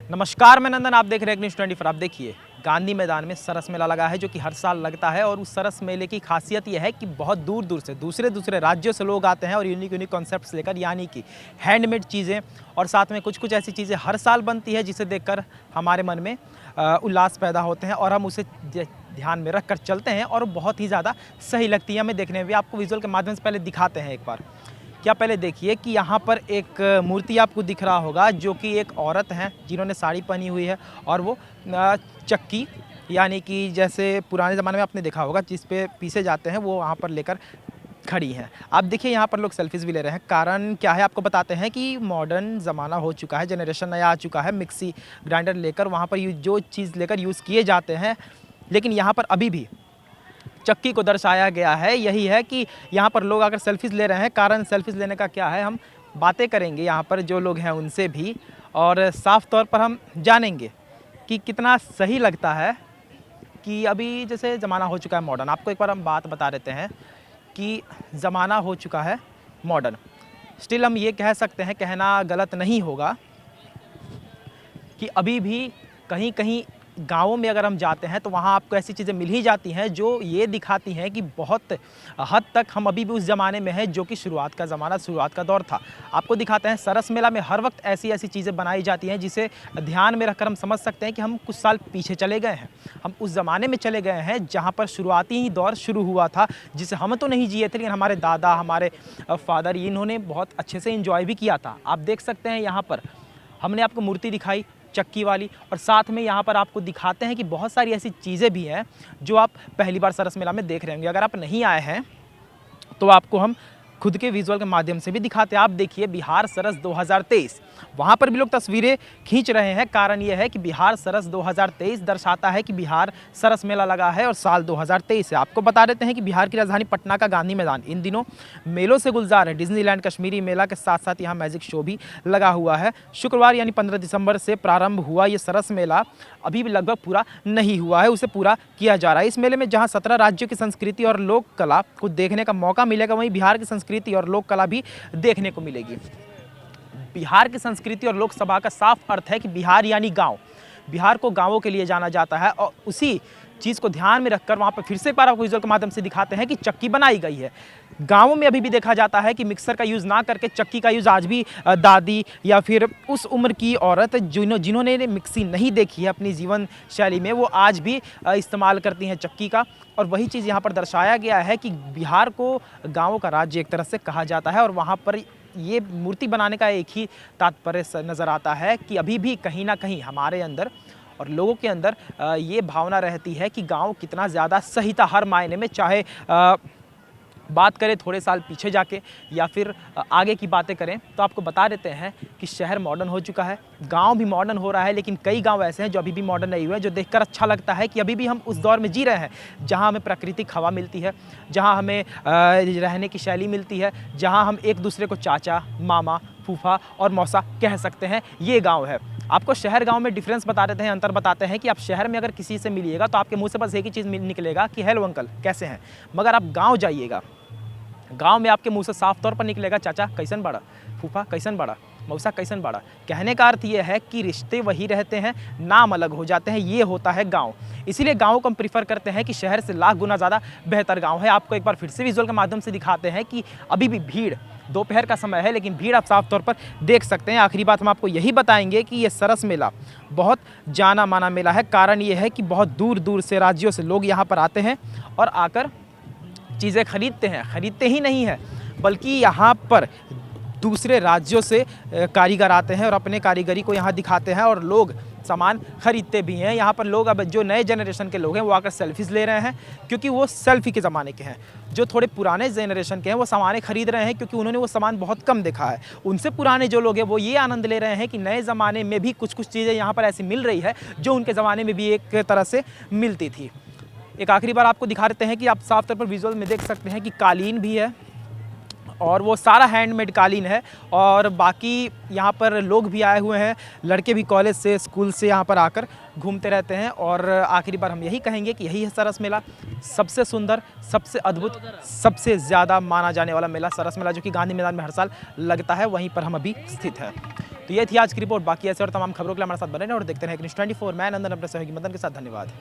नमस्कार, मैं नंदन, आप देख रहे हैं न्यूज़ 24। आप देखिए गांधी मैदान में सरस मेला लगा है जो कि हर साल लगता है और उस सरस मेले की खासियत यह है कि बहुत दूर दूर से दूसरे राज्यों से लोग आते हैं और यूनिक कॉन्सेप्ट्स लेकर, यानी कि हैंडमेड चीज़ें और साथ में कुछ ऐसी चीज़ें हर साल बनती है जिसे देखकर हमारे मन में उल्लास पैदा होते हैं और हम उसे ध्यान में रख कर चलते हैं और बहुत ही ज़्यादा सही लगती है हमें देखने में भी। आपको विजुअल के माध्यम से पहले दिखाते हैं एक बार। क्या पहले देखिए कि यहाँ पर एक मूर्ति आपको दिख रहा होगा जो कि एक औरत हैं जिन्होंने साड़ी पहनी हुई है और वो चक्की, यानी कि जैसे पुराने ज़माने में आपने देखा होगा जिस पे पीसे जाते हैं, वो वहाँ पर लेकर खड़ी हैं। आप देखिए यहाँ पर लोग सेल्फीज़ भी ले रहे हैं। कारण क्या है आपको बताते हैं कि मॉडर्न ज़माना हो चुका है, जनरेशन नया आ चुका है। मिक्सी ग्राइंडर लेकर वहाँ पर जो चीज़ लेकर यूज़ किए जाते हैं, लेकिन यहाँ पर अभी भी चक्की को दर्शाया गया है। यही है कि यहाँ पर लोग आकर सेल्फीज़ ले रहे हैं। कारण सेल्फीज़ लेने का क्या है, हम बातें करेंगे यहाँ पर जो लोग हैं उनसे भी, और साफ़ तौर पर हम जानेंगे कि कितना सही लगता है कि अभी जैसे ज़माना हो चुका है मॉडर्न। आपको एक बार हम बात बता देते हैं कि ज़माना हो चुका है मॉडर्न। स्टिल हम ये कह सकते हैं, कहना गलत नहीं होगा, कि अभी भी कहीं कहीं गाँवों में अगर हम जाते हैं तो वहाँ आपको ऐसी चीज़ें मिल ही जाती हैं जो ये दिखाती हैं कि बहुत हद तक हम अभी भी उस ज़माने में हैं जो कि शुरुआत का ज़माना, शुरुआत का दौर था। आपको दिखाते हैं सरस मेला में हर वक्त ऐसी ऐसी चीज़ें बनाई जाती हैं जिसे ध्यान में रखकर हम समझ सकते हैं कि हम कुछ साल पीछे चले गए हैं। हम उस ज़माने में चले गए हैं जहाँ पर शुरुआती ही दौर शुरू हुआ था, जिसे हम तो नहीं जिए थे लेकिन हमारे दादा, हमारे फादर, इन्होंने बहुत अच्छे से इंजॉय भी किया था। आप देख सकते हैं यहाँ पर हमने आपको मूर्ति दिखाई चक्की वाली, और साथ में यहाँ पर आपको दिखाते हैं कि बहुत सारी ऐसी चीज़ें भी हैं जो आप पहली बार सरस मेला में देख रहे होंगे। अगर आप नहीं आए हैं तो आपको हम खुद के विजुअल के माध्यम से भी दिखाते हैं। आप देखिए बिहार सरस 2023, वहाँ पर भी लोग तस्वीरें खींच रहे हैं। कारण ये है कि बिहार सरस 2023 दर्शाता है कि बिहार सरस मेला लगा है और साल 2023 है। आपको बता देते हैं कि बिहार की राजधानी पटना का गांधी मैदान इन दिनों मेलों से गुलजार है। डिज्नीलैंड कश्मीरी मेला के साथ साथ यहाँ मैजिक शो भी लगा हुआ है। शुक्रवार यानी 15 दिसंबर से प्रारंभ हुआ ये सरस मेला अभी भी लगभग पूरा नहीं हुआ है, उसे पूरा किया जा रहा है। इस मेले में जहाँ 17 राज्यों की संस्कृति और लोक कला को देखने का मौका मिलेगा, वहीं बिहार की संस्कृति और लोक कला भी देखने को मिलेगी। बिहार की संस्कृति और लोक सभा का साफ अर्थ है कि बिहार यानी गांव। बिहार को गांवों के लिए जाना जाता है और उसी चीज़ को ध्यान में रखकर वहाँ पर फिर से एक बार आपको विजुअल के माध्यम से दिखाते हैं कि चक्की बनाई गई है। गाँवों में अभी भी देखा जाता है कि मिक्सर का यूज़ ना करके चक्की का यूज़ आज भी दादी या फिर उस उम्र की औरत जिन्होंने मिक्सी नहीं देखी है अपनी जीवन शैली में, वो आज भी इस्तेमाल करती हैं चक्की का। और वही चीज़ यहाँ पर दर्शाया गया है कि बिहार को गाँवों का राज्य एक तरह से कहा जाता है और वहाँ पर ये मूर्ति बनाने का एक ही तात्पर्य नज़र आता है कि अभी भी कहीं ना कहीं हमारे अंदर और लोगों के अंदर ये भावना रहती है कि गांव कितना ज़्यादा सही था हर मायने में। चाहे बात करें थोड़े साल पीछे जाके या फिर आगे की बातें करें, तो आपको बता देते हैं कि शहर मॉडर्न हो चुका है, गांव भी मॉडर्न हो रहा है, लेकिन कई गांव ऐसे हैं जो अभी भी मॉडर्न नहीं हुए, जो देखकर अच्छा लगता है कि अभी भी हम उस दौर में जी रहे हैं जहां हमें प्राकृतिक हवा मिलती है, जहां हमें रहने की शैली मिलती है, जहां हम एक दूसरे को चाचा, मामा, फूफा और मौसा कह सकते हैं। ये गाँव है। आपको शहर गांव में डिफरेंस बता देते हैं, अंतर बताते हैं कि आप शहर में अगर किसी से मिलिएगा तो आपके मुंह से बस एक ही चीज़ निकलेगा कि हेलो अंकल कैसे हैं। मगर आप गांव जाइएगा, गांव में आपके मुंह से साफ तौर पर निकलेगा चाचा कैसन बड़ा, फूफा कैसन बड़ा, मौसा कैसन बड़ा। कहने का अर्थ ये है कि रिश्ते वही रहते हैं, नाम अलग हो जाते हैं। ये होता है गांव। इसीलिए गांव को हम प्रीफर करते हैं कि शहर से लाख गुना ज़्यादा बेहतर गांव है। आपको एक बार फिर से विजुअल के माध्यम से दिखाते हैं कि अभी भी भीड़, दोपहर का समय है लेकिन भीड़ आप साफ तौर पर देख सकते हैं। आखिरी बात हम आपको यही बताएंगे कि ये सरस मेला बहुत जाना माना मेला है। कारण ये है कि बहुत दूर दूर से राज्यों से लोग यहाँ पर आते हैं और आकर चीज़ें खरीदते हैं। खरीदते ही नहीं है बल्कि यहाँ पर दूसरे राज्यों से कारीगर आते हैं और अपने कारीगरी को यहाँ दिखाते हैं और लोग सामान खरीदते भी हैं। यहाँ पर लोग, अब जो नए जनरेशन के लोग हैं वो आकर सेल्फीज़ ले रहे हैं क्योंकि वो सेल्फी के ज़माने के हैं। जो थोड़े पुराने जनरेशन के हैं वो सामान खरीद रहे हैं क्योंकि उन्होंने वो सामान बहुत कम देखा है। उनसे पुराने जो लोग हैं वो ये आनंद ले रहे हैं कि नए ज़माने में भी कुछ चीज़ें यहाँ पर ऐसी मिल रही है जो उनके ज़माने में भी एक तरह से मिलती थी। एक आखिरी बार आपको दिखा देते हैं कि आप साफ तौर पर विजुअल में देख सकते हैं कि कालीन भी है और वो सारा हैंडमेड कालीन है। और बाकी यहाँ पर लोग भी आए हुए हैं, लड़के भी कॉलेज से, स्कूल से यहाँ पर आकर घूमते रहते हैं। और आखिरी बार हम यही कहेंगे कि यही है सरस मेला, सबसे सुंदर, सबसे अद्भुत, सबसे ज़्यादा माना जाने वाला मेला सरस मेला, जो कि गांधी मैदान में हर साल लगता है। वहीं पर हम अभी स्थित हैं। तो ये थी आज की रिपोर्ट। बाकी ऐसे और तमाम खबरों के लिए हमारे साथ बने रहें और देखते रहें न्यूज़ 24। मैं नंदन अपने सहयोगी मदन के साथ, धन्यवाद।